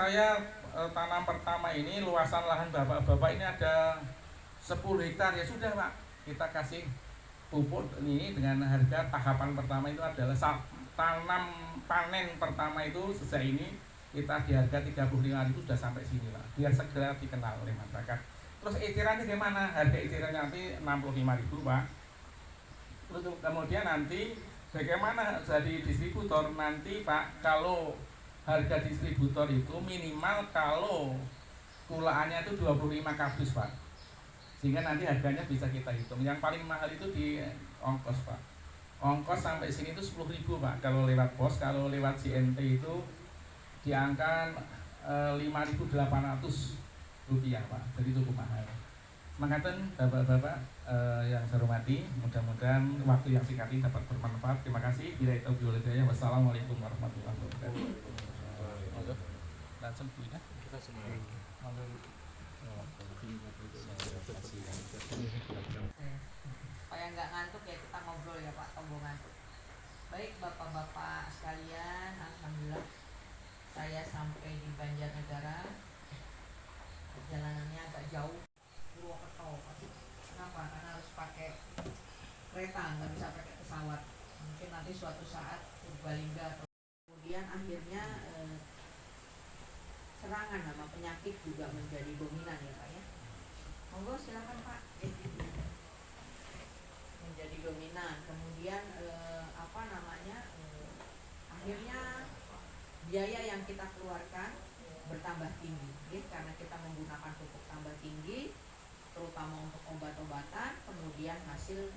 saya tanam pertama ini luasan lahan bapak-bapak ini ada 10 hektar ya sudah Pak, kita kasih pupuk ini dengan harga tahapan pertama itu adalah tanam panen pertama itu sejak ini kita di harga 35.000 sudah sampai sini Pak, biar segera dikenal oleh masyarakat. Terus ecerannya gimana? Harga ecerannya nanti 65.000 Pak. Terus kemudian nanti bagaimana jadi distributor nanti Pak, kalau harga distributor itu minimal kalau kulaannya itu 25 kardus Pak, sehingga nanti harganya bisa kita hitung. Yang paling mahal itu di ongkos Pak, ongkos sampai sini itu 10.000 Pak kalau lewat pos, kalau lewat CNT itu di angka 5.800 rupiah Pak, jadi cukup mahal. Mangkaten bapak-bapak yang saya hormati, mudah-mudahan waktu yang singkat ini dapat bermanfaat. Terima kasih. Bila itu biologanya, wassalamualaikum warahmatullahi wabarakatuh. Langsung ya kita semua. Supaya nggak ngantuk ya kita ngobrol ya Pak, tombol ngantuk. Baik bapak-bapak sekalian, alhamdulillah saya sampai di Banjarnegara. Perjalanannya agak jauh, Purwokerto. Kenapa? Karena harus pakai kereta, nggak bisa pakai pesawat. Mungkin nanti suatu saat Purbalingga atau kemudian akhirnya serangan sama penyakit juga menjadi dominan ya Pak ya. Monggo silakan Pak. Menjadi dominan. Kemudian akhirnya biaya yang kita keluarkan bertambah tinggi, ya, karena kita menggunakan pupuk tambah tinggi, terutama untuk obat-obatan, kemudian hasil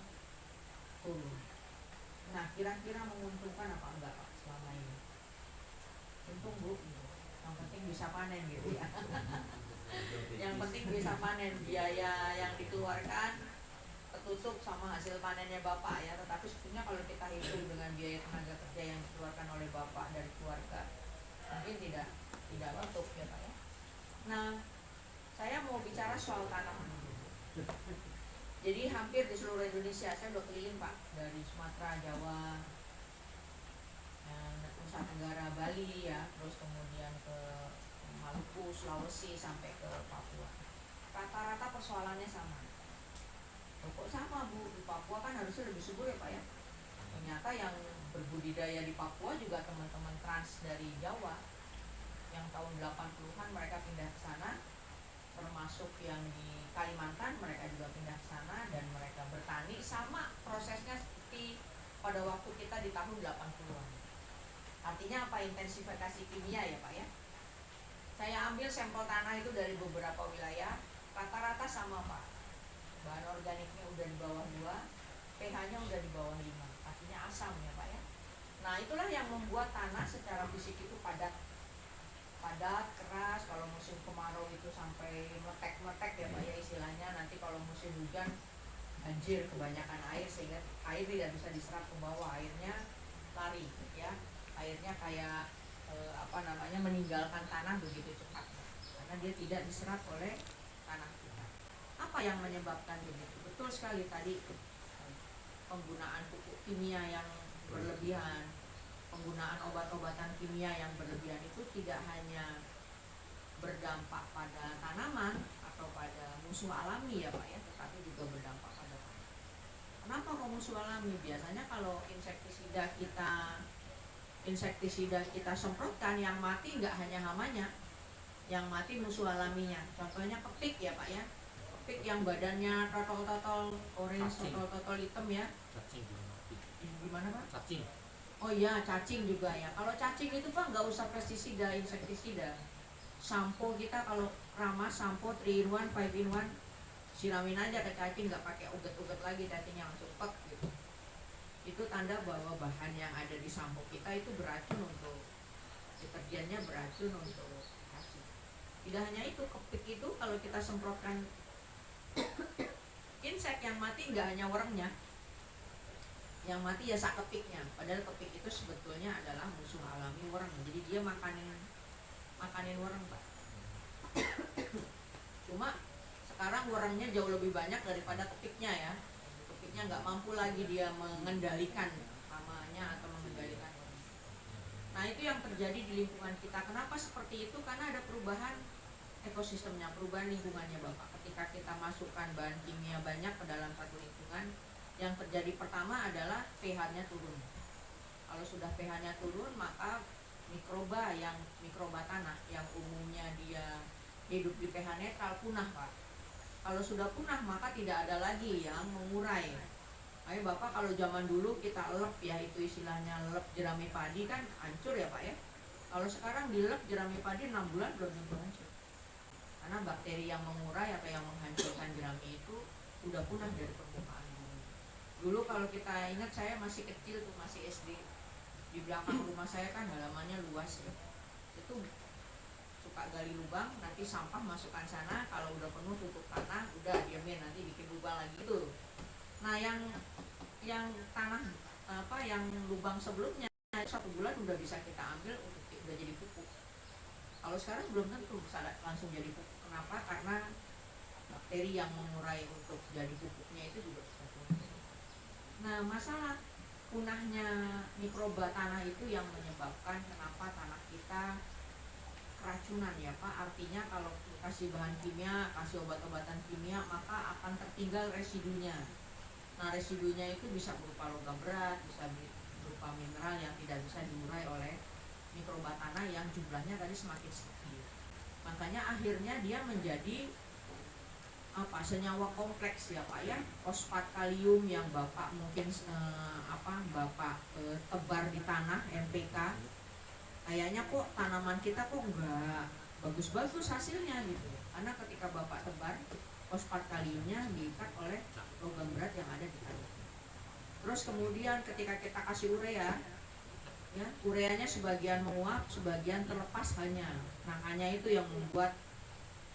turun. Nah, kira-kira menguntungkan apa enggak Pak selama ini? Untung Bu, yang penting bisa panen gitu ya. Yang penting bisa panen, biaya yang dikeluarkan tertutup sama hasil panennya Bapak ya. Tetapi sebetulnya kalau kita hitung dengan biaya tenaga kerja yang dikeluarkan oleh Bapak dari keluarga, mungkin tidak utuh ya Pak ya. Nah, saya mau bicara soal tanaman. Jadi hampir di seluruh Indonesia, saya udah keliling Pak, dari Sumatera, Jawa, Nusa Tenggara, Bali ya, terus kemudian ke Maluku, Sulawesi, sampai ke Papua. Rata-rata persoalannya sama. Kok sama Bu? Di Papua kan harusnya lebih subur ya Pak ya. Ternyata yang berbudidaya di Papua juga teman-teman trans dari Jawa, yang tahun 80-an mereka pindah ke sana, termasuk yang di Kalimantan mereka juga pindah ke sana dan mereka bertani sama prosesnya seperti pada waktu kita di tahun 80-an. Artinya apa? Intensifikasi kimia ya Pak ya. Saya ambil sampel tanah itu dari beberapa wilayah, rata-rata sama Pak. Bahan organiknya udah di bawah 2, pH-nya udah di bawah 5, artinya asam ya Pak ya. Nah, itulah yang membuat tanah secara fisik itu padat, keras. Kalau musim kemarau itu sampai metek ya Pak ya istilahnya. Nanti kalau musim hujan banjir, kebanyakan air sehingga air tidak bisa diserap ke bawah, airnya lari ya. Airnya kayak meninggalkan tanah begitu cepat karena dia tidak diserap oleh tanah kita. Apa yang menyebabkan begitu? Betul sekali tadi, penggunaan pupuk kimia yang berlebihan, penggunaan obat-obatan kimia yang berlebihan itu tidak hanya berdampak pada tanaman atau pada musuh alami ya Pak ya, tetapi juga berdampak pada tanah. Kenapa kok musuh alami? Biasanya kalau insektisida kita semprotkan, yang mati nggak hanya hamanya, yang mati musuh alaminya. Contohnya kepik ya Pak ya, kepik yang badannya totol-totol orange, totol-totol hitam ya. Cacing juga mati. Gimana Pak? Cacing. Oh iya, cacing juga ya. Kalau cacing itu Pak nggak usah pestisida, insektisida. Sampo kita kalau ramah, sampo 3 in 1, 5 in 1, siramin aja ke cacing, nggak pakai uget-uget lagi, cacingnya langsung pek gitu. Itu tanda bahwa bahan yang ada di sampo kita itu beracun untuk deterjennya, beracun untuk cacing. Tidak hanya itu, kepik itu kalau kita semprotkan insek yang mati nggak hanya wormnya, yang mati ya sak kepiknya. Padahal kepik itu sebetulnya adalah musuh alami worm. Jadi dia makanin worm Pak. Cuma sekarang wormnya jauh lebih banyak daripada kepiknya ya. Kepiknya nggak mampu lagi dia mengendalikan hamanya atau mengendalikan worm. Nah itu yang terjadi di lingkungan kita. Kenapa seperti itu? Karena ada perubahan ekosistemnya, perubahan lingkungannya Bapak. Ketika kita masukkan bahan kimia banyak ke dalam satu lingkungan, yang terjadi pertama adalah pH-nya turun. Kalau sudah pH-nya turun, maka mikroba tanah yang umumnya dia hidup di pH netral punah Pak. Kalau sudah punah maka tidak ada lagi yang mengurai. Ayo Bapak, kalau zaman dulu kita elep ya, itu istilahnya elep jerami padi kan hancur ya Pak ya. Kalau sekarang dilep jerami padi 6 bulan belum tentu hancur. Karena bakteri yang mengurai atau yang menghancurkan jerami itu udah punah dari permukaan bumi. Dulu kalau kita ingat, saya masih kecil tuh, masih SD. Di belakang rumah saya kan halamannya luas ya. Itu suka gali lubang, nanti sampah masukkan sana, kalau udah penuh tutup tanah, udah diamin, nanti bikin lubang lagi itu. Nah yang tanah yang lubang sebelumnya 1 bulan udah bisa kita ambil untuk udah jadi pupuk. Kalau sekarang belum tentu bisa langsung jadi pupuk. Kenapa? Karena bakteri yang mengurai untuk jadi pupuknya itu juga bisa turun. Nah masalah punahnya mikroba tanah itu yang menyebabkan kenapa tanah kita keracunan ya Pak. Artinya kalau kasih bahan kimia, kasih obat-obatan kimia, maka akan tertinggal residunya. Nah residunya itu bisa berupa logam berat, bisa berupa mineral yang tidak bisa diurai oleh mikroba tanah yang jumlahnya tadi semakin sedikit. Makanya akhirnya dia menjadi senyawa kompleks ya Pak ya. Fosfat kalium yang Bapak mungkin tebar di tanah NPK, kayaknya kok tanaman kita kok enggak bagus-bagus hasilnya gitu. Karena ketika Bapak tebar, fosfat kaliumnya diikat oleh logam berat yang ada di tanah. Terus kemudian ketika kita kasih urea, ya ureanya sebagian menguap, sebagian terlepas hanya. Nah hanya itu yang membuat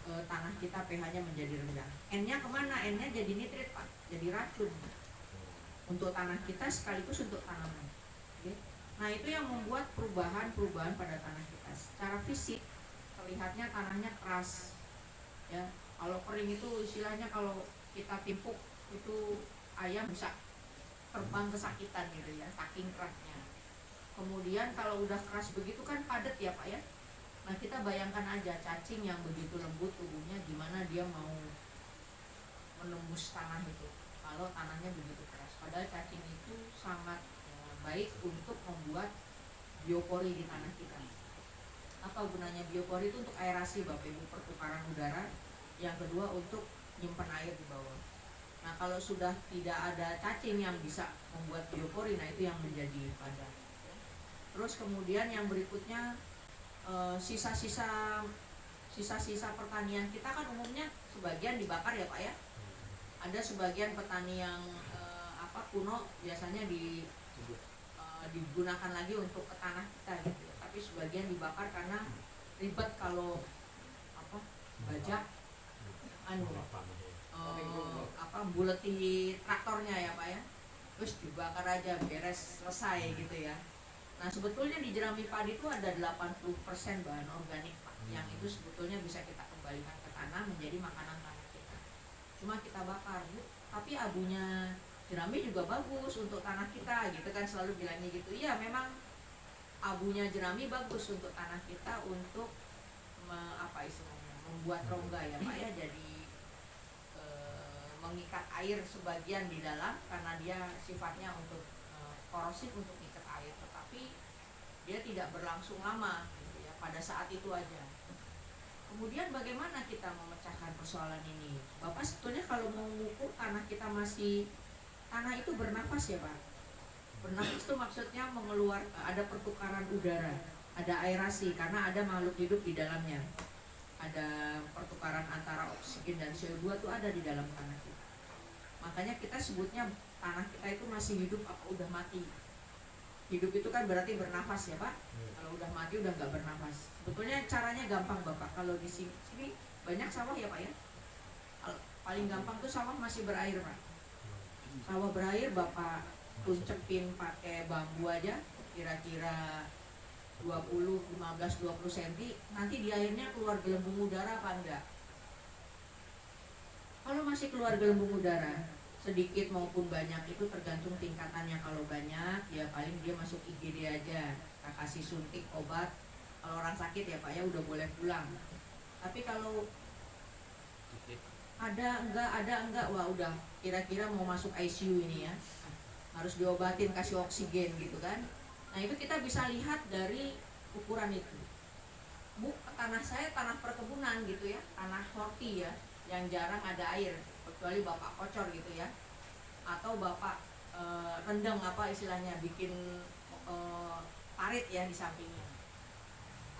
tanah kita pH-nya menjadi rendah. N-nya kemana? N-nya jadi nitrit Pak, jadi racun untuk tanah kita sekaligus untuk tanaman. Okay. Nah itu yang membuat perubahan pada tanah kita. Secara fisik terlihatnya tanahnya keras, ya. Kalau kering itu istilahnya kalau kita timpuk itu ayam bisa terbang kesakitan gitu ya, saking kerasnya. Kemudian kalau udah keras begitu kan padat ya Pak ya. Nah kita bayangkan aja cacing yang begitu lembut tubuhnya, gimana dia mau menembus tanah itu kalau tanahnya begitu keras. Padahal cacing itu sangat baik untuk membuat biopori di tanah kita. Apa gunanya biopori? Itu untuk aerasi Bapak Ibu, pertukaran udara. Yang kedua untuk nyimpan air di bawah. Nah kalau sudah tidak ada cacing yang bisa membuat biopori, nah itu yang menjadi padat. Terus kemudian yang berikutnya sisa-sisa pertanian kita kan umumnya sebagian dibakar ya Pak ya. Ada sebagian petani yang kuno biasanya digunakan lagi untuk ke tanah kita gitu. Tapi sebagian dibakar karena ribet kalau bajak buleti traktornya ya Pak ya. Terus dibakar aja beres selesai gitu ya. Nah sebetulnya di jerami padi itu ada 80% bahan organik Pak, yang itu sebetulnya bisa kita kembalikan ke tanah menjadi makanan tanah kita. Cuma kita bakar Bu, tapi abunya jerami juga bagus untuk tanah kita gitu kan, selalu bilangnya gitu. Iya memang abunya jerami bagus untuk tanah kita untuk membuat rongga ya Pak ya, jadi mengikat air sebagian di dalam karena dia sifatnya untuk korosif untuk ikat air, tetapi dia tidak berlangsung lama gitu ya, pada saat itu aja. Kemudian bagaimana kita memecahkan persoalan ini? Bapak sebetulnya kalau mau mengukur tanah kita tanah itu bernafas ya Pak. Bernafas itu maksudnya ada pertukaran udara, ada aerasi karena ada makhluk hidup di dalamnya. Ada pertukaran antara oksigen dan CO2 itu ada di dalam tanah kita. Makanya kita sebutnya tanah kita itu masih hidup apa udah mati. Hidup itu kan berarti bernafas ya Pak. Kalau udah mati udah nggak bernafas. Sebetulnya caranya gampang Bapak. Kalau di sini banyak sawah ya Pak ya. Paling gampang tuh sawah masih berair Pak. Sawah berair Bapak tuncepin pakai bambu aja, kira-kira 15-20 cm, nanti di airnya keluar gelembung udara apa enggak? Kalau masih keluar gelembung udara, sedikit maupun banyak itu tergantung tingkatannya. Kalau banyak ya paling dia masuk IGD aja, kita kasih suntik obat. Kalau orang sakit ya Pak ya udah boleh pulang. Tapi kalau ada enggak, wah udah kira-kira mau masuk ICU ini ya, harus diobatin, kasih oksigen gitu kan. Nah itu kita bisa lihat dari ukuran itu. Bu, tanah saya tanah perkebunan gitu ya, tanah horti ya, yang jarang ada air, kecuali bapak kocor gitu ya, atau bapak rendang apa istilahnya, bikin parit ya di sampingnya.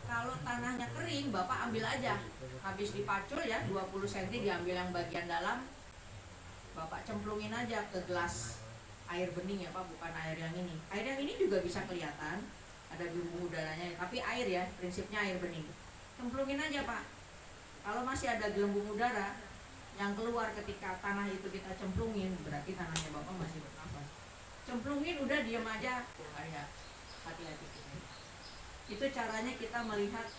Kalau tanahnya kering, bapak ambil aja, habis dipacul ya 20 cm diambil yang bagian dalam, bapak cemplungin aja ke gelas air bening ya Pak, bukan air yang ini. Air yang ini juga bisa kelihatan ada gelembung udaranya, tapi air ya, prinsipnya air bening. Cemplungin aja Pak. Kalau masih ada gelembung udara yang keluar ketika tanah itu kita cemplungin, berarti tanahnya bapak masih bernafas. Cemplungin udah diam aja, kayak hati-hati kita. Itu caranya kita melihat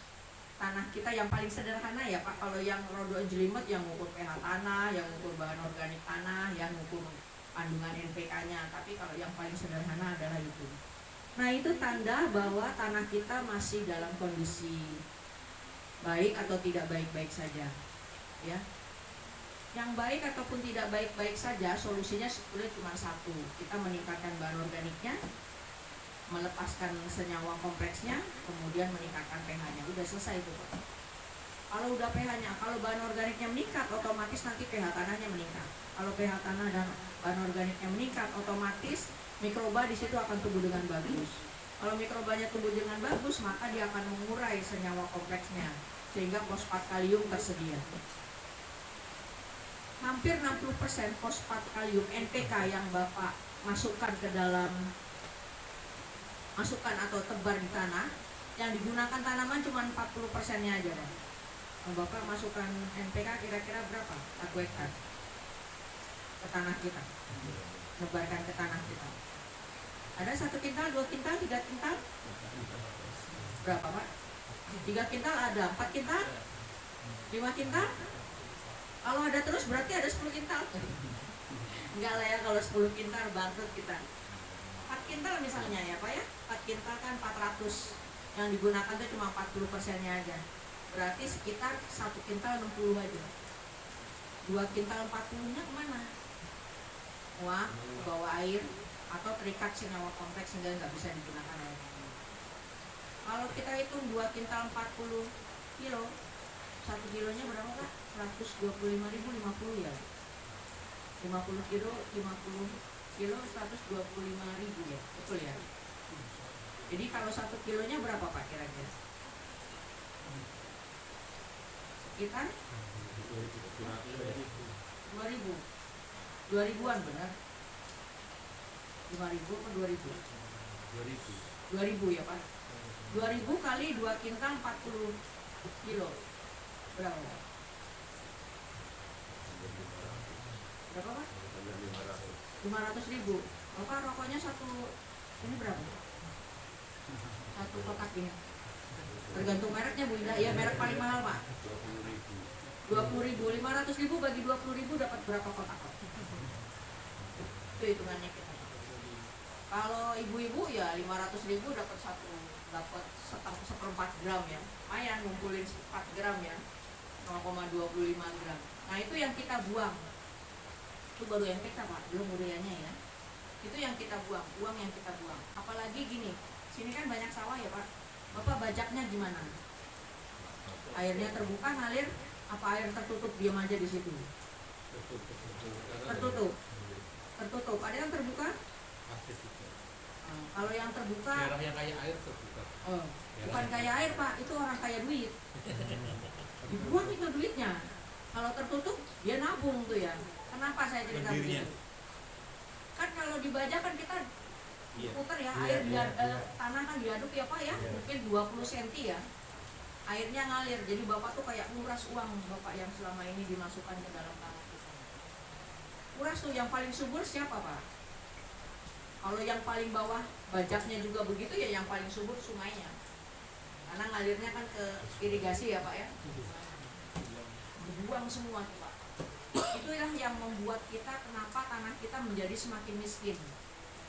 tanah kita yang paling sederhana ya Pak. Kalau yang rodo jelimet yang ngukur pH tanah, yang ngukur bahan organik tanah, yang ngukur kandungan NPK-nya. Tapi kalau yang paling sederhana adalah itu. Nah itu tanda bahwa tanah kita masih dalam kondisi baik atau tidak baik-baik saja ya. Yang baik ataupun tidak baik-baik saja, solusinya sebetulnya cuma satu. Kita meningkatkan bahan organiknya, melepaskan senyawa kompleksnya, kemudian meningkatkan pH-nya. Udah selesai itu Pak. Kalau udah pH-nya, kalau bahan organiknya meningkat, otomatis nanti pH tanahnya meningkat. Kalau pH tanah dan bahan organiknya meningkat, otomatis mikroba di situ akan tumbuh dengan bagus. Kalau mikrobanya tumbuh dengan bagus, maka dia akan mengurai senyawa kompleksnya, sehingga fosfat kalium tersedia. Hampir 60% fosfat kalium NPK yang Bapak masukkan ke dalam, masukkan atau tebar di tanah, yang digunakan tanaman cuma 40%-nya aja Pak. Bapak masukkan NPK kira-kira berapa 1 hektar ke tanah kita, nebarkan ke tanah kita? Ada 1 kintal, 2 kintal, 3 kintal? Berapa Pak? 3 kintal ada, 4 kintal? 5 kintal? Kalau ada terus berarti ada 10 kintal. Enggak lah ya, kalau 10 kintal bangkrut kita. 4 kintal misalnya ya Pak ya, 4 kintal kan 400, yang digunakan itu cuma 40%-nya aja. Berarti sekitar 1 kintal 60 aja. 2 kintal 40-nya kemana? Wah, bawa air atau terikat senyawa kompleks sehingga nggak bisa digunakan air. Kalau kita hitung 2 kintal 40 kilo, 1 kilonya berapa Pak? 125.050 ya. 50 kilo, 50 kilo 125.000 ya, betul ya? Jadi kalau 1 kilonya berapa Pak kira-kira? Sekitar 2.000-an benar? 5.000 atau 2.000? 2.000 ya Pak? 2.000 kali 2 kintal 40 kilo berapa Pak? Berapa Pak? 500.000. Bapak rokoknya ini berapa? 1 kotak ini. Tergantung mereknya Bu Indah. Ya merek paling mahal Pak. 20.000. 500.000 bagi 20.000 dapat berapa kotak Pak? Itu hitungannya kita. Kalau ibu-ibu ya 500.000 dapat seperempat gram ya. Lumayan ngumpulin 4 gram ya. 0,25 gram. Nah itu yang kita buang. Itu baru yang kita Pak, belum ureanya ya. Itu yang kita buang, uang yang kita buang. Apalagi gini, sini kan banyak sawah ya Pak. Bapak bajaknya gimana? Airnya terbuka ngalir, apa air tertutup diam aja di situ? Tertutup. Tertutup. Ada yang terbuka? Kalau yang terbuka, daerah yang kaya air terbuka. Bukan kaya air Pak, itu orang kaya duit. Dibuang itu duitnya. Kalau tertutup, dia nabung tuh ya. Kenapa saya cerita begitu? Kan kalau dibajak kan kita putar ya, air tanah kan diaduk ya Pak ya, mungkin 20 cm ya. Airnya ngalir, jadi Bapak tuh kayak nguras uang Bapak yang selama ini dimasukkan ke dalam tanah kita. Kuras tuh yang paling subur siapa Pak? Kalau yang paling bawah bajaknya juga begitu ya, yang paling subur sungainya. Karena ngalirnya kan ke irigasi ya Pak ya. Dibuang semua tuh Pak. Itulah yang membuat kita, kenapa tanah kita menjadi semakin miskin.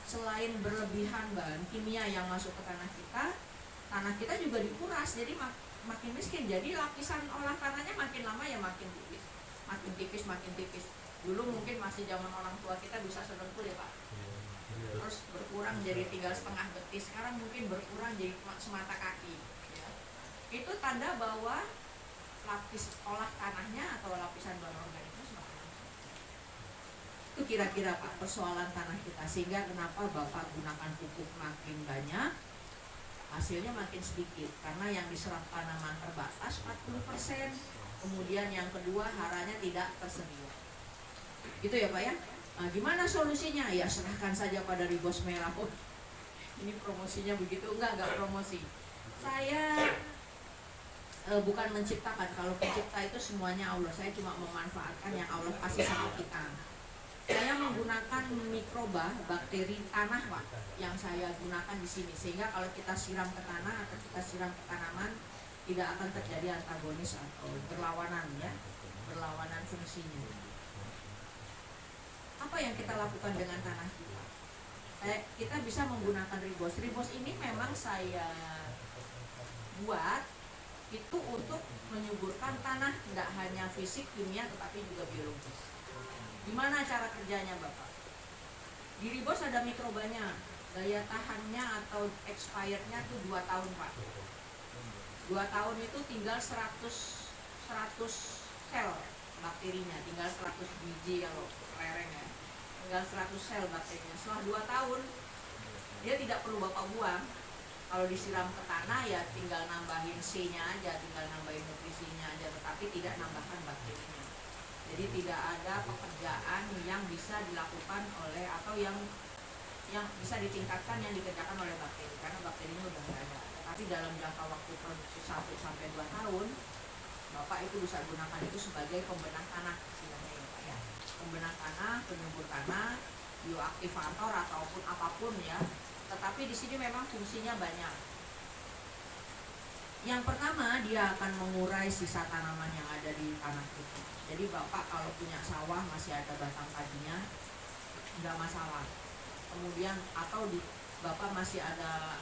Selain berlebihan bahan kimia yang masuk ke tanah kita, tanah kita juga dikuras, jadi makin miskin. Jadi lapisan olah tanahnya makin lama ya makin tipis, makin tipis, makin tipis. Dulu mungkin masih zaman orang tua kita bisa sedengkul ya Pak, terus berkurang jadi tinggal setengah betis, sekarang mungkin berkurang jadi semata kaki ya. Itu tanda bahwa lapis olah tanahnya atau lapisan bahan organik semakin lama. Itu kira-kira Pak persoalan tanah kita, sehingga kenapa Bapak gunakan pupuk makin banyak, hasilnya makin sedikit, karena yang diserap tanaman terbatas 40%, kemudian yang kedua haranya tidak tersedia. Gitu ya Pak ya. Nah, gimana solusinya? Ya serahkan saja pada Ribos Merah. Oh, ini promosinya begitu? Enggak promosi. Saya bukan menciptakan. Kalau pencipta itu semuanya Allah. Saya cuma memanfaatkan yang Allah kasih sama kita. Saya menggunakan mikroba, bakteri tanah Pak, yang saya gunakan di sini, sehingga kalau kita siram ke tanah atau kita siram ke tanaman tidak akan terjadi antagonis atau berlawanan ya, berlawanan fungsinya. Apa yang kita lakukan dengan tanah kita? Kita bisa menggunakan Ribos. Ribos ini memang saya buat itu untuk menyuburkan tanah, tidak hanya fisik, kimia, tetapi juga biologis. Gimana cara kerjanya Bapak? Di Ribos ada mikrobanya, daya tahannya atau expirednya tuh 2 tahun Pak. 2 tahun itu tinggal 100 sel bakterinya, tinggal 100 biji kalau lereng ya, tinggal 100 sel bakterinya. Setelah 2 tahun dia tidak perlu Bapak buang. Kalau disiram ke tanah ya tinggal nambahin C-nya aja, tinggal nambahin nutrisinya aja, tetapi tidak nambahkan bakterinya. Jadi tidak ada pekerjaan yang bisa dilakukan oleh atau yang bisa ditingkatkan yang dikerjakan oleh bakteri, karena bakterinya udah nggak ada. Tapi dalam jangka waktu produksi 1-2 tahun, Bapak itu bisa gunakan itu sebagai pembenang tanah istilahnya ya Pak ya. Pembenang tanah, penyubur tanah, bioaktivator ataupun apapun ya. Tetapi di sini memang fungsinya banyak. Yang pertama, dia akan mengurai sisa tanaman yang ada di tanah itu. Jadi Bapak kalau punya sawah masih ada batang padinya, nggak masalah. Kemudian atau Bapak masih ada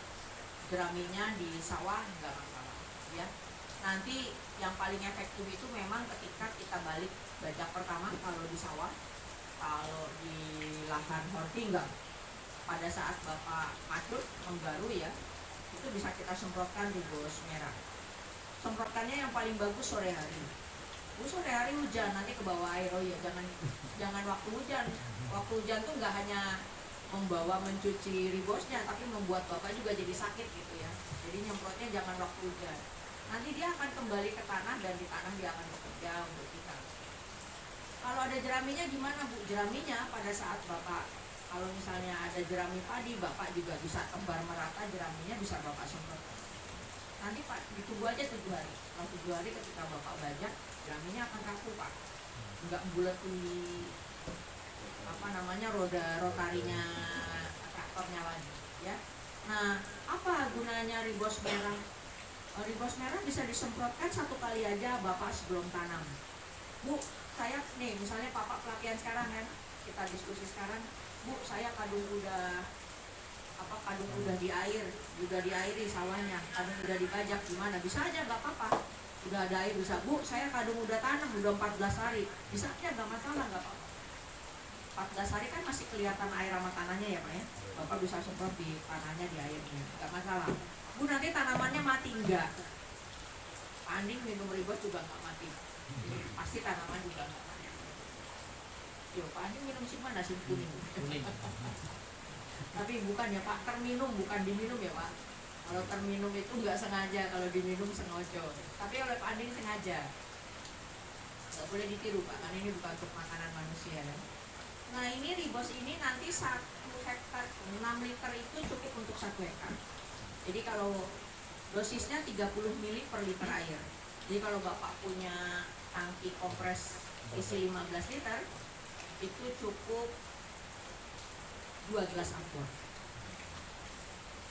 jeraminya di sawah, nggak masalah ya. Nanti yang paling efektif itu memang ketika kita balik bajak pertama kalau di sawah. Kalau di lahan horti enggak. Pada saat Bapak macul menggaru ya, itu bisa kita semprotkan Ribos Merah. Semprotkannya yang paling bagus sore hari. Sore hari hujan, nanti ke bawah air. Oh ya, jangan waktu hujan. Waktu hujan tuh nggak hanya membawa mencuci Ribosnya, tapi membuat Bapak juga jadi sakit gitu ya. Jadi nyemprotnya jangan waktu hujan. Nanti dia akan kembali ke tanah dan di tanah dia akan bekerja untuk kita. Kalau ada jeraminya gimana Bu? Jeraminya pada saat Bapak, kalau misalnya ada jerami padi, Bapak juga bisa tebar merata jeraminya, bisa Bapak semprotkan. Nanti Pak, ditunggu aja 7 hari. Kalau 7 hari ketika Bapak bajak, jeraminya akan kaku Pak. Enggak bulat di roda rotarinya traktornya lagi ya. Nah, apa gunanya Ribos Merah? Ribos Merah bisa disemprotkan 1 kali aja Bapak sebelum tanam. Bu, saya nih misalnya Bapak pelatihan sekarang kan, kita diskusi sekarang, Bu, saya kadung udah di air, udah diairi sawahnya, kadung udah dibajak, gimana? Bisa aja nggak apa-apa, udah ada air bisa. Bu, saya kadung udah tanam, udah 14 hari, bisa aja nggak masalah, nggak apa-apa. 14 hari kan masih kelihatan air sama tanahnya ya Pak ya, Bapak bisa semprot di tanahnya, di airnya, nggak masalah. Bu, nanti tanamannya mati enggak? Pak Anding minum Ribos juga nggak mati, pasti tanaman juga nggak mati. Yo, Pak Anding minum sih mana, sih kuning. Tapi bukan ya Pak, terminum, bukan diminum ya Pak. Kalau terminum itu nggak sengaja, kalau diminum sengaja. Tapi oleh Pak Anding sengaja. Nggak boleh ditiru Pak, karena ini bukan untuk makanan manusia ya. Nah, ini Ribos ini nanti 1 hektar, 6 liter itu cukup untuk 1 hektar. Jadi kalau dosisnya 30 ml per liter air. Jadi kalau Bapak punya tangki kompres isi 15 liter, itu cukup 2 gelas aqua.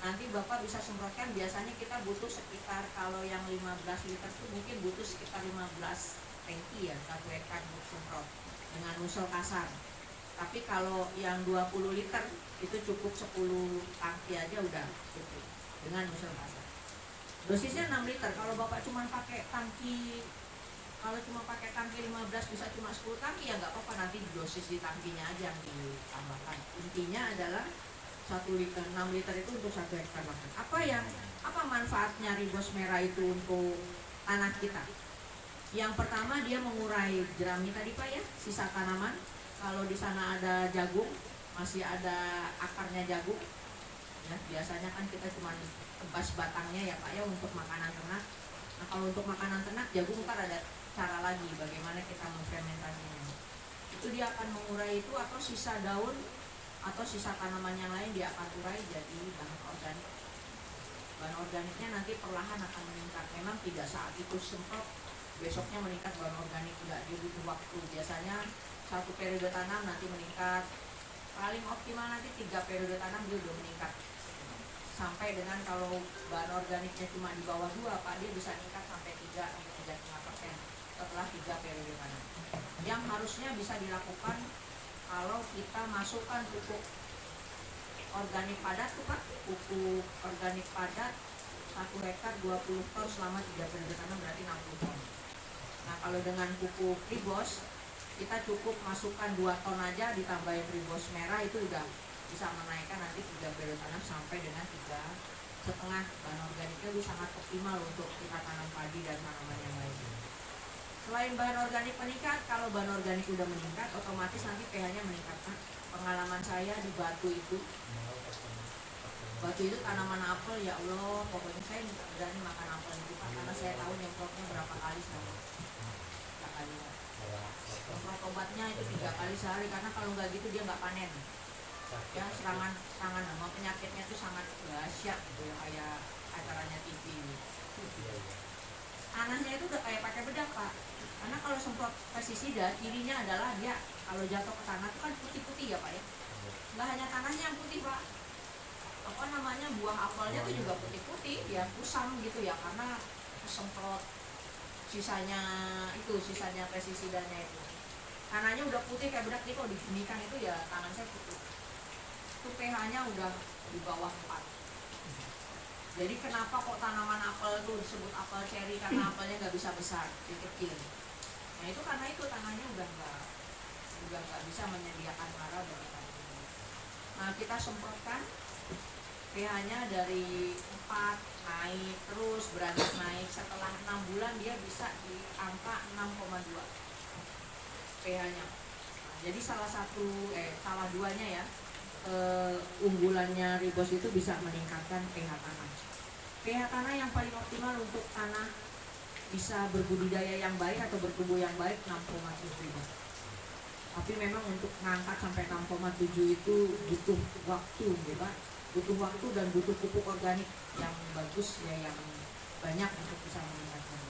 Nanti Bapak bisa semprotkan, biasanya kita butuh sekitar, kalau yang 15 liter itu mungkin butuh sekitar 15 tangki ya, 1 hektar untuk semprot dengan usul kasar. Tapi kalau yang 20 liter itu cukup 10 tangki aja udah cukup dengan usul kasar. Dosisnya 6 liter. Kalau Bapak cuma pakai tangki, kalau cuma pakai tangki 15 bisa cuma 10 tangki ya nggak apa-apa, nanti dosis di tangkinya aja yang ditambahkan. Intinya adalah 1 liter, 6 liter itu untuk 1 hektar lahan. Apa manfaatnya ribos merah itu untuk tanah kita? Yang pertama, dia mengurai jerami tadi Pak ya, sisa tanaman. Kalau di sana ada jagung, masih ada akarnya jagung ya, biasanya kan kita cuma tebas batangnya ya Pak ya untuk makanan ternak. Nah kalau untuk makanan ternak, jagung ntar ada cara lagi bagaimana kita memfermentasinya. Itu dia akan mengurai itu, atau sisa daun atau sisa tanaman yang lain dia akan urai jadi bahan organik. Bahan organiknya nanti perlahan akan meningkat. Memang tidak saat itu semprot besoknya meningkat bahan organik, enggak, dia butuh waktu. Biasanya 1 periode tanam nanti meningkat, paling optimal nanti 3 periode tanam dia udah meningkat. Sampai dengan kalau bahan organiknya cuma di bawah 2 Pak, dia bisa meningkat sampai 3-5% setelah 3 periode tanam. Yang harusnya bisa dilakukan kalau kita masukkan pupuk organik padat tuh Pak, pupuk organik padat 1 hektar 20 ton selama 3 periode tanam berarti 60 ton. Nah kalau dengan pupuk ribos kita cukup masukkan 2 ton aja, ditambahin ribos merah itu udah bisa menaikkan nanti 3 periode tanam sampai dengan 3,5. Bahan organiknya itu sangat optimal untuk kita tanam padi dan tanaman yang lain. Selain bahan organik meningkat, kalau bahan organik udah meningkat, otomatis nanti pH-nya meningkat. Pengalaman saya di Batu itu tanaman apel, ya Allah, pokoknya saya nggak berani makan apel itu Pak, karena saya tahu nyemprotnya berapa kali sehari. 3 kali. Semprot obatnya itu 3 kali sehari, karena kalau nggak gitu dia nggak panen. Ya serangan nama penyakitnya itu sangat dahsyat gitu ya, kayak acaranya TV. Tanahnya itu udah kayak pakai bedak Pak. Karena kalau semprot pestisida, cirinya adalah dia kalau jatuh ke tanah itu kan putih-putih ya Pak ya. Nggak hanya tanahnya yang putih Pak, buah apelnya tuh juga putih-putih ya, kusam gitu ya, karena semprot sisanya pestisidanya itu. Tanahnya udah putih kayak bedak, nih kalau diginikan itu ya tangan saya putih. Itu pH-nya udah di bawah 4. Jadi kenapa kok tanaman apel tuh disebut apel cherry, karena apelnya nggak bisa besar, kecil. Nah itu karena itu tanahnya udah nggak bisa menyediakan hara bagi tanaman. Nah kita semprotkan, pH-nya dari 4 naik terus, beranjak naik. Setelah 6 bulan dia bisa di angka 6,2 pH-nya. Nah, jadi salah duanya ya, unggulannya ribos itu bisa meningkatkan pH tanah. pH tanah yang paling optimal untuk tanah bisa berbudidaya yang baik atau bertumbuh yang baik 6,7. Tapi memang untuk ngangkat sampai 6,7 itu butuh waktu ya Pak. Butuh waktu dan butuh pupuk organik yang bagus ya, yang banyak untuk bisa meningkatkan.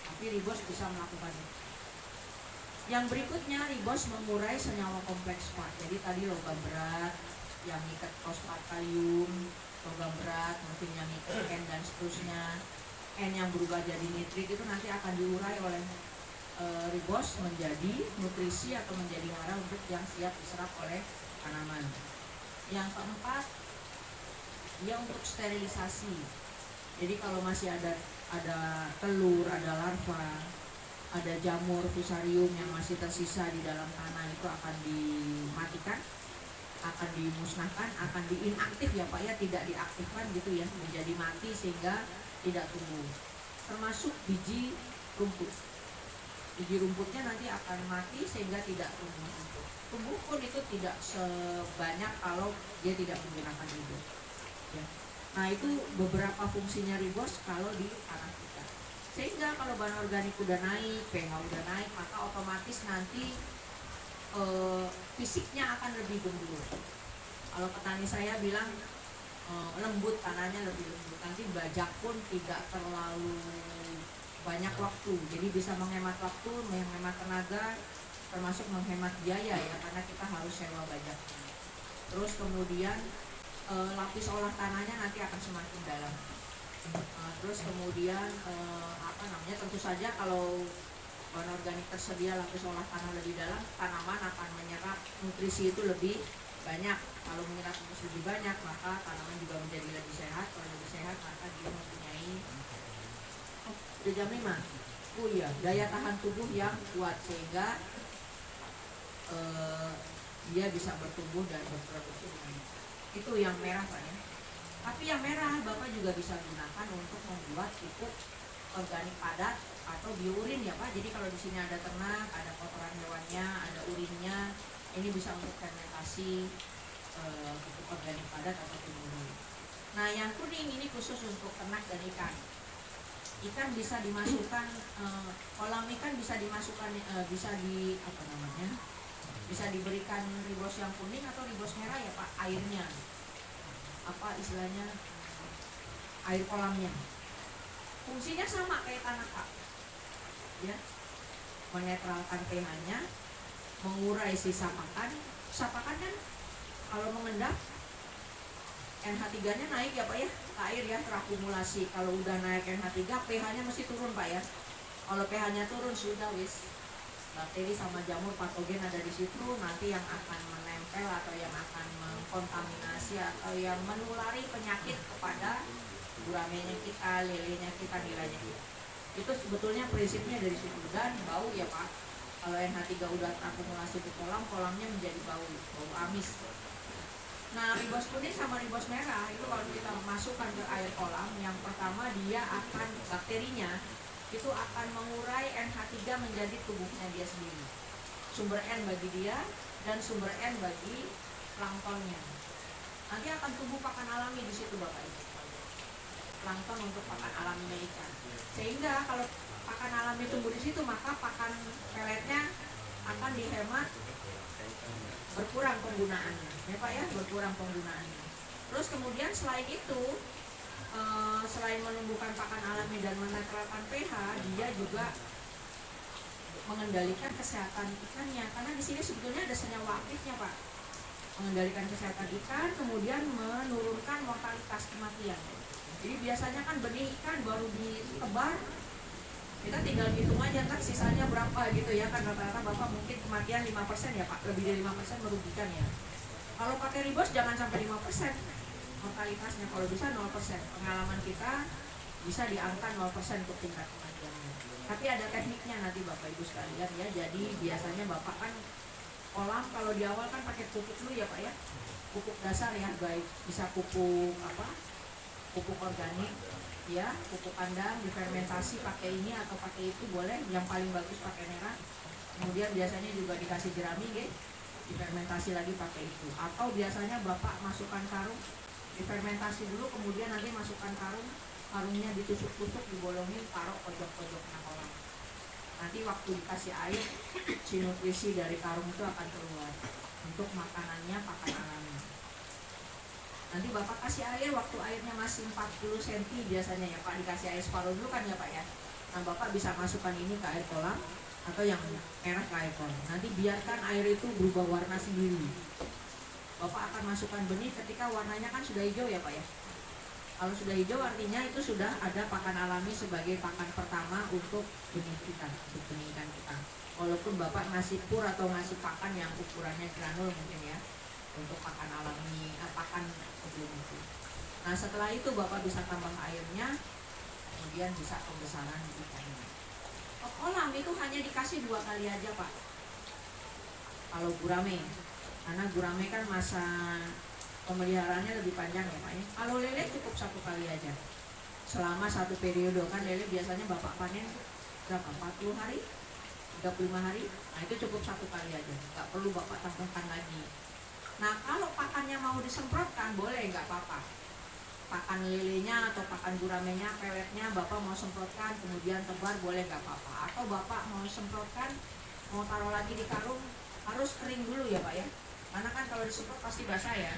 Tapi ribos bisa melakukannya. Yang berikutnya, ribos mengurai senyawa kompleks Pak. Jadi tadi logam berat yang ikat fosfat kalium, logam berat mungkin yang ikat N dan seterusnya, N yang berubah jadi nitrit itu nanti akan diurai oleh ribos menjadi nutrisi atau menjadi hara untuk yang siap diserap oleh tanaman. Yang keempat, dia untuk sterilisasi. Jadi kalau masih ada telur, ada larva, ada jamur fusarium yang masih tersisa di dalam tanah, itu akan dimatikan, akan dimusnahkan, akan diinaktif ya Pak ya, tidak diaktifkan gitu ya, menjadi mati sehingga tidak tumbuh. Termasuk biji rumput. Biji rumputnya nanti akan mati sehingga tidak tumbuh. Tumbuh pun itu tidak sebanyak kalau dia tidak menggunakan ribos. Ya. Nah itu beberapa fungsinya ribos kalau di tanah kita. Sehingga kalau bahan organik udah naik, pH udah naik, maka otomatis nanti fisiknya akan lebih gembur. Kalau petani saya bilang lembut, tanahnya lebih lembut. Nanti bajak pun tidak terlalu banyak waktu, jadi bisa menghemat waktu, menghemat tenaga, termasuk menghemat biaya ya, karena kita harus sewa bajak. Terus kemudian lapis olah tanahnya nanti akan semakin dalam. Terus kemudian tentu saja kalau bahan organik tersedia, lapis olah tanah lebih dalam, tanaman akan menyerap nutrisi itu lebih banyak. Kalau menyerap pupus lebih banyak, maka tanaman juga menjadi lebih sehat. Kalau lebih sehat, maka dia mempunyai udah jam 5. Oh iya, daya tahan tubuh yang kuat sehingga dia bisa bertumbuh dan berproduksi dengan baik. Itu yang merah Pak ya. Tapi yang merah Bapak juga bisa gunakan untuk membuat pupuk organik padat atau biourin ya Pak. Jadi kalau di sini ada ternak, ada kotoran hewannya, ada urinnya, ini bisa untuk fermentasi pupuk organik padat atau biourin. Nah yang kuning ini khusus untuk ternak dan ikan. Ikan bisa dimasukkan kolam ikan bisa dimasukkan bisa diberikan ribos yang kuning atau ribos merah ya Pak, airnya apa istilahnya air kolamnya. Fungsinya sama kayak tanah Pak ya, menetralkan pH-nya, mengurai sisa pakan. Sisa pakan kan kalau mengendap NH3-nya naik ya Pak ya, ke air ya, terakumulasi. Kalau udah naik NH3, pH-nya mesti turun Pak ya. Kalau pH-nya turun sudah wis, bakteri sama jamur patogen ada di situ, nanti yang akan menempel atau yang akan mengkontaminasi atau yang menulari penyakit kepada guramenya kita, lelenya kita, nilainya kita. Itu sebetulnya prinsipnya dari situ. Dan bau ya Pak, kalau NH3 udah terakumulasi di kolam, kolamnya menjadi bau amis. Nah ribos kuning sama ribos merah itu kalau kita masukkan ke air kolam, yang pertama dia akan, bakterinya itu akan mengurai NH3 menjadi tubuhnya dia sendiri, sumber N bagi dia dan sumber N bagi planktonnya. Nanti akan tumbuh pakan alami di situ Bapak Ibu, plankton untuk pakan alaminya ikan. Sehingga kalau pakan alami tumbuh di situ, maka pakan peletnya akan dihemat, berkurang penggunaannya ya Pak ya, berkurang penggunaannya. Terus kemudian selain itu, selain menumbuhkan pakan alami dan menetralkan pH, dia juga mengendalikan kesehatan ikannya, karena di sini sebetulnya ada senyawa aktifnya Pak. Mengendalikan kesehatan ikan, kemudian menurunkan mortalitas kematian. Jadi biasanya kan benih ikan baru ditebar, kita tinggal hitung aja kan sisanya berapa gitu ya kan, rata-rata Bapak mungkin kematian 5% ya Pak, lebih dari 5% merugikan ya. Kalau pakai ribos jangan sampai 5% mortalitasnya, kalau bisa 0%. Pengalaman kita bisa di angka 0% untuk tingkat kematiannya. Tapi ada tekniknya nanti Bapak Ibu sekalian ya. Jadi biasanya Bapak kan kolam kalau di awal kan pakai pupuk dulu ya Pak ya, pupuk dasar ya, baik bisa pupuk pupuk organik ya, pupuk kandang difermentasi pakai ini atau pakai itu boleh, yang paling bagus pakai merah. Kemudian biasanya juga dikasih jerami gitu, difermentasi lagi pakai itu. Atau biasanya Bapak masukkan karung, difermentasi dulu, kemudian nanti masukkan karung, karungnya ditusuk-tusuk, dibolongin, taruh pojok-pojoknya kolam. Nanti waktu dikasih air, si nutrisi dari karung itu akan keluar untuk makanannya pakan alami. Nanti Bapak kasih air waktu airnya masih 40 cm biasanya ya Pak, dikasih air separuh dulu kan ya Pak ya. Nah Bapak bisa masukkan ini ke air kolam atau yang merah ke air kolam. Nanti biarkan air itu berubah warna sendiri. Bapak akan masukkan benih ketika warnanya kan sudah hijau ya Pak ya. Kalau sudah hijau artinya itu sudah ada pakan alami sebagai pakan pertama untuk benih kita, untuk benih ikan kita. Walaupun Bapak ngasih pur atau ngasih pakan yang ukurannya granul mungkin ya, untuk pakan alami, pakan sebelum itu. Nah setelah itu Bapak bisa tambah airnya, kemudian bisa pembesaran ikannya. Kolam itu hanya dikasih 2 kali aja Pak, kalau gurame, karena gurame kan masa pemeliharaannya lebih panjang ya Pak ya. Kalau lele cukup 1 kali aja, selama 1 periode kan. Lele biasanya Bapak panen berapa, 40 hari, 35 hari, nah itu cukup 1 kali aja, nggak perlu Bapak tambahkan lagi. Nah kalau pakannya mau disemprotkan boleh, nggak apa-apa. Pakan lelenya atau pakan guramenya, peletnya Bapak mau semprotkan kemudian tebar boleh, nggak apa-apa. Atau Bapak mau semprotkan, mau taruh lagi di karung, harus kering dulu ya Pak ya, karena kan kalau disemprot pasti basah ya.